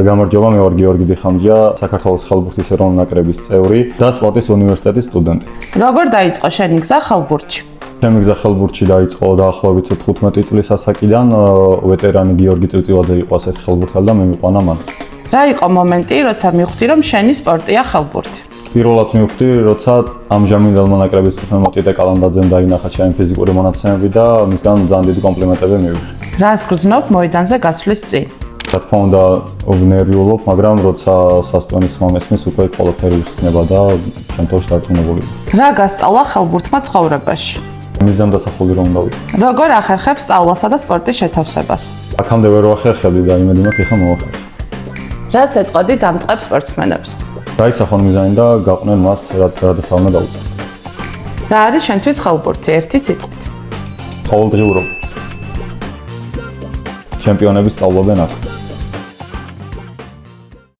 გამარჯობა, მე ვარ გიორგი დიხამჯა, საქართველოს ხალბურთის ეროვნული ნაკრების წევრი და სპორტის უნივერსიტეტის სტუდენტი. როგორ დაიწყო შენი გზა ხალბურთში? ჩემი გზა ხალბურთში დაიწყო დაახლოებით 15 წლის ასაკიდან, ვეტერანი გიორგი წივწივაძე იყო ასეთი ხალბურთელი და მე მიყვანა მან. რა იყო მომენტი, როცა მივხვდი, რომ შენი სპორტია ხალბურთი? პირველად მივხვდი, როცა ამჟამინდელმა ნაკრების წვრთნელმა მოტიტე კალანდაძემ დაინახა ჩემი ფიზიკური მონაცემები და მისგან ძალიან დიდი კომპლიმენტები მივიღე. რას გრძნობ მოედანზე გასვლის წინ? რა თქმა უნდა, ვნერვიულობ, მაგრამ როცა სასტვენის მომესმის, უკვე ყველაფერი იხსნება და შემთხვევაში დარწმუნებული ვარ. რა გასწავლა ხალბურთმა ცხოვრებაში? მიზანდასახული რომ დავიდე. როგორ ახერხებს სწავლასა და სპორტის შეთავსებას? აქამდე ვერ ვახერხებდი და იმედი მაქვს, ეხლა მოვახერხებ. რას ეტყოდი დამწყებ სპორტსმენებს? დაისახონ მიზანი და გაყვნენ მას, რადასა უნდა დაუწევთ. რა არის შენთვის ხალბურთი ერთი სიტყვით? ყოველდღიურობა. ჩემპიონები სწავლობენ აქ.